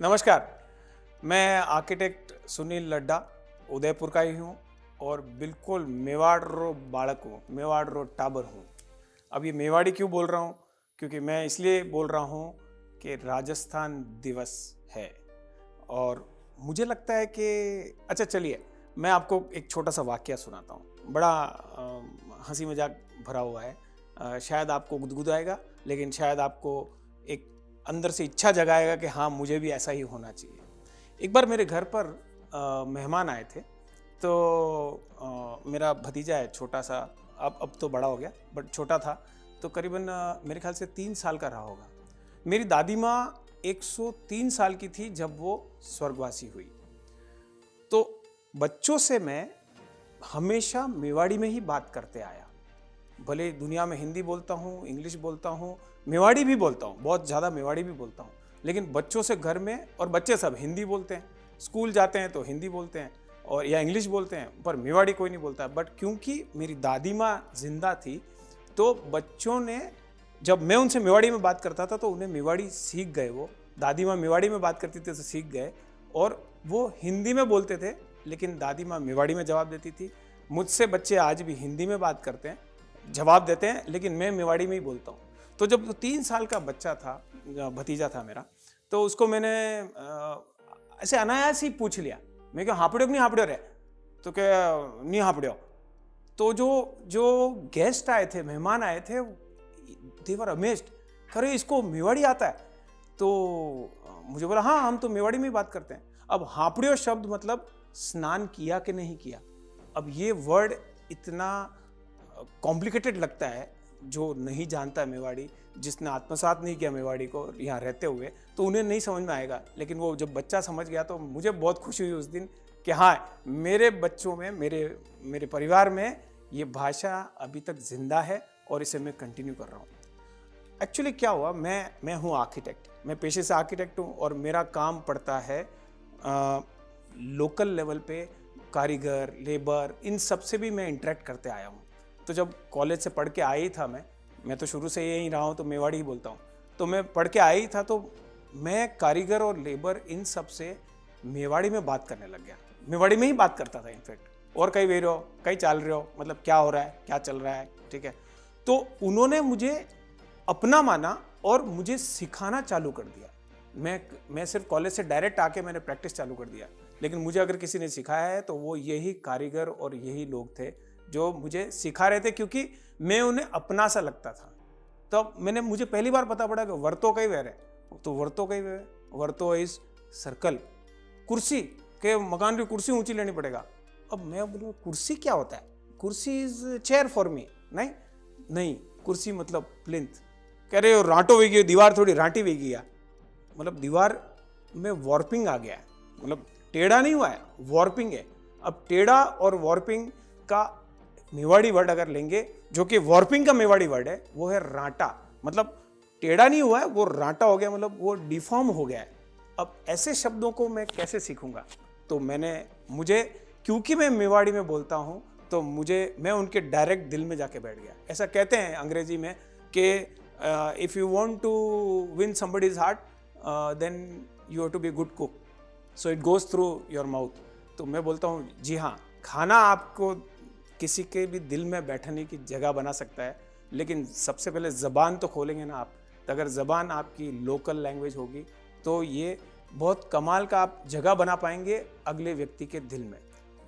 नमस्कार, मैं आर्किटेक्ट सुनील लड्डा उदयपुर का ही हूँ और बिल्कुल मेवाड़ रो बालक हूँ, मेवाड़ रो टाबर हूँ। अब ये मेवाड़ी क्यों बोल रहा हूँ? क्योंकि मैं इसलिए बोल रहा हूँ कि राजस्थान दिवस है और मुझे लगता है कि अच्छा चलिए, मैं आपको एक छोटा-सा वाकया सुनाता हूँ। बड़ा हँसी मज़ाक भरा हुआ है। शायद आपको गुदगुदाएगा, लेकिन शायद आपको एक अंदर से इच्छा जगाएगा कि हाँ, मुझे भी ऐसा ही होना चाहिए। एक बार मेरे घर पर मेहमान आए थे, तो मेरा भतीजा है छोटा-सा, अब तो बड़ा हो गया, बट छोटा था, तो करीबन मेरे ख़्याल से 3 साल का रहा होगा। मेरी दादी माँ 103 साल की थी जब वो स्वर्गवासी हुई। तो बच्चों से मैं हमेशा मेवाड़ी में ही बात करते आया। भले दुनिया में हिंदी बोलता हूँ, इंग्लिश बोलता हूँ, मेवाड़ी भी बोलता हूँ, बहुत ज़्यादा मेवाड़ी भी बोलता हूँ। लेकिन बच्चों से घर में, और बच्चे सब हिंदी बोलते हैं, स्कूल जाते हैं तो हिंदी बोलते हैं और या इंग्लिश बोलते हैं, पर मेवाड़ी कोई नहीं बोलता। बट क्योंकि मेरी दादी माँ जिंदा थी, तो बच्चों ने, जब मैं उनसे मेवाड़ी में बात करता था तो उन्हें मेवाड़ी सीख गए। वो दादी माँ मेवाड़ी में बात करती थी तो सीख गए, और वो हिंदी में बोलते थे लेकिन दादी माँ मेवाड़ी में जवाब देती थी। मुझसे बच्चे आज भी हिंदी में बात करते हैं, जवाब देते हैं, लेकिन मैं मेवाड़ी में ही बोलता हूँ। तो जब वो 3 साल का बच्चा था, भतीजा था मेरा, तो उसको मैंने ऐसे अनायास ही पूछ लिया। मैं क्या हापड़ियो कि नहीं हापड़ियो रे? तो क्या नहीं हापड़ियो। तो जो जो गेस्ट आए थे, मेहमान आए थे, दे वर अमेज्ड, अरे इसको मेवाड़ी आता है? तो मुझे बोला हाँ, हम तो मेवाड़ी में ही बात करते हैं। अब हापड़ियो शब्द मतलब स्नान किया कि नहीं किया। अब ये वर्ड इतना कॉम्प्लिकेटेड लगता है, जो नहीं जानता है मेवाड़ी, जिसने आत्मसात नहीं किया मेवाड़ी को यहाँ रहते हुए, तो उन्हें नहीं समझ में आएगा। लेकिन वो जब बच्चा समझ गया तो मुझे बहुत खुशी हुई उस दिन कि हाँ, मेरे बच्चों में, मेरे मेरे परिवार में ये भाषा अभी तक जिंदा है और इसे मैं कंटिन्यू कर रहा हूँ। एक्चुअली क्या हुआ, मैं हूँ आर्किटेक्ट, मैं पेशे से आर्किटेक्ट हूँ और मेरा काम पड़ता है लोकल लेवल पे कारीगर, लेबर, इन सब से भी मैं इंटरेक्ट करते आया हूँ। तो जब कॉलेज से पढ़ के आया ही था, मैं तो शुरू से यही रहा हूँ, तो मेवाड़ी ही बोलता हूँ। तो मैं पढ़ के आया ही था, तो मैं कारीगर और लेबर इन सब से मेवाड़ी में बात करने लग गया। मेवाड़ी में ही बात करता था इनफैक्ट। और कहीं वे रहो, कहीं चाल रहे हो, मतलब क्या हो रहा है, क्या चल रहा है, ठीक है। तो उन्होंने मुझे अपना माना और मुझे सिखाना चालू कर दिया। मैं सिर्फ कॉलेज से डायरेक्ट आके मैंने प्रैक्टिस चालू कर दिया, लेकिन मुझे अगर किसी ने सिखाया है तो वो यही कारीगर और यही लोग थे जो मुझे सिखा रहे थे, क्योंकि मैं उन्हें अपना सा लगता था। तब मुझे पहली बार पता पड़ा कि वर्तो कई वेर है, तो वर्तो कई वेर, वर्तो इज सर्कल, कुर्सी के मकान की कुर्सी ऊंची लेनी पड़ेगा। अब मैं बोलूँ कुर्सी क्या होता है? कुर्सी इज चेयर फॉर मी। नहीं नहीं, कुर्सी मतलब प्लिंथ। कह रहे हो रांटो वे गई, दीवार थोड़ी रांटी वे गई, मतलब दीवार में वॉर्पिंग आ गया है, मतलब टेढ़ा नहीं हुआ है, वॉर्पिंग है। अब टेढ़ा और वॉर्पिंग का मेवाड़ी वर्ड अगर लेंगे, जो कि वॉर्पिंग का मेवाड़ी वर्ड है, वो है रांटा। मतलब टेढ़ा नहीं हुआ है, वो रांटा हो गया, मतलब वो डिफॉर्म हो गया है। अब ऐसे शब्दों को मैं कैसे सीखूंगा? तो मुझे क्योंकि मैं मेवाड़ी में बोलता हूं, तो मैं उनके डायरेक्ट दिल में जाके बैठ गया। ऐसा कहते हैं अंग्रेजी में कि if you want to win somebody's heart, then you have to be good cook, so it goes through your mouth. तो मैं बोलता हूँ जी हाँ, खाना आपको किसी के भी दिल में बैठने की जगह बना सकता है, लेकिन सबसे पहले ज़बान तो खोलेंगे ना आप। तो अगर ज़बान आपकी लोकल लैंग्वेज होगी, तो ये बहुत कमाल का आप जगह बना पाएंगे अगले व्यक्ति के दिल में,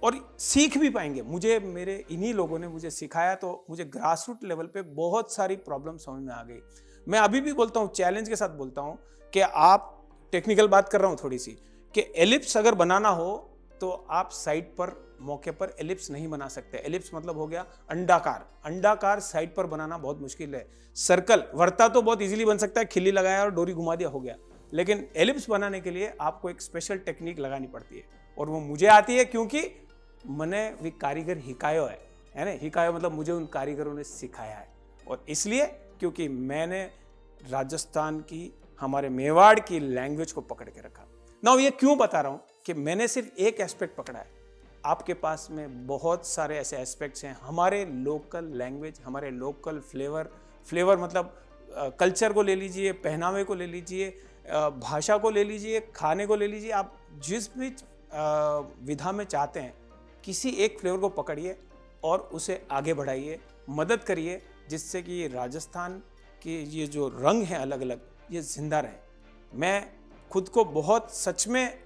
और सीख भी पाएंगे। मुझे मेरे इन्हीं लोगों ने मुझे सिखाया, तो मुझे ग्रास रूट लेवल पे बहुत सारी प्रॉब्लम समझ में आ गई। मैं अभी भी बोलता हूँ, चैलेंज के साथ बोलता हूँ कि आप, टेक्निकल बात कर रहा हूँ थोड़ी सी, कि एलिप्स अगर बनाना हो तो आप साइड पर, मौके पर एलिप्स नहीं बना सकते। एलिप्स मतलब हो गया अंडाकार। अंडाकार साइड पर बनाना बहुत मुश्किल है। सर्कल, वर्ता तो बहुत इजीली बन सकता है, खिल्ली लगाया और डोरी घुमा दिया, हो गया। लेकिन एलिप्स बनाने के लिए आपको एक स्पेशल टेक्निक लगानी पड़ती है, और वो मुझे आती है क्योंकि मैंने भी कारीगर हिकायो है ना। हिकायो मतलब मुझे उन कारीगरों ने सिखाया है, और इसलिए क्योंकि मैंने राजस्थान की, हमारे मेवाड़ की लैंग्वेज को पकड़ के रखा। ना ये क्यों बता रहा हूं कि मैंने सिर्फ एक एस्पेक्ट पकड़ा है, आपके पास में बहुत सारे ऐसे एस्पेक्ट्स हैं। हमारे लोकल लैंग्वेज, हमारे लोकल फ्लेवर मतलब कल्चर को ले लीजिए, पहनावे को ले लीजिए, भाषा को ले लीजिए, खाने को ले लीजिए, आप जिस भी विधा में चाहते हैं, किसी एक फ्लेवर को पकड़िए और उसे आगे बढ़ाइए, मदद करिए, जिससे कि ये राजस्थान के ये जो रंग हैं अलग अलग, ये जिंदा रहे। मैं खुद को बहुत सच में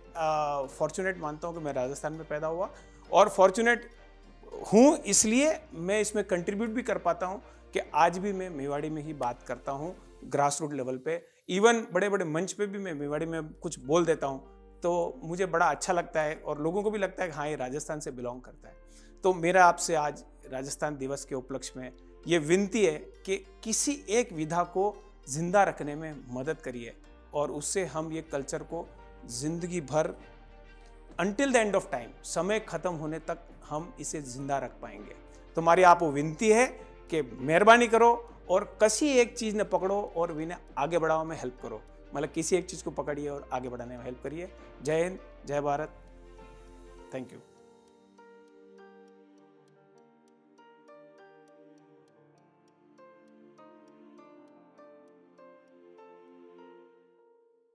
फॉर्चुनेट मानता हूँ कि मैं राजस्थान में पैदा हुआ, और फॉर्चुनेट हूँ इसलिए मैं इसमें कंट्रीब्यूट भी कर पाता हूँ कि आज भी मैं मेवाड़ी में ही बात करता हूँ, ग्रास रूट लेवल पे। इवन बड़े बड़े मंच पे भी मैं मेवाड़ी में कुछ बोल देता हूँ, तो मुझे बड़ा अच्छा लगता है और लोगों को भी लगता है कि हाँ, ये राजस्थान से बिलोंग करता है। तो मेरा आपसे आज राजस्थान दिवस के उपलक्ष्य में ये विनती है कि किसी एक विधा को जिंदा रखने में मदद करिए, और उससे हम ये कल्चर को जिंदगी भर, until the end of time, समय खत्म होने तक हम इसे जिंदा रख पाएंगे। तो हमारी आपको विनती है कि मेहरबानी करो और किसी एक चीज़ ने पकड़ो और विने आगे बढ़ाओ में हेल्प करो। मतलब किसी एक चीज़ को पकड़िए और आगे बढ़ाने में हेल्प करिए। जय हिंद, जय भारत, थैंक यू।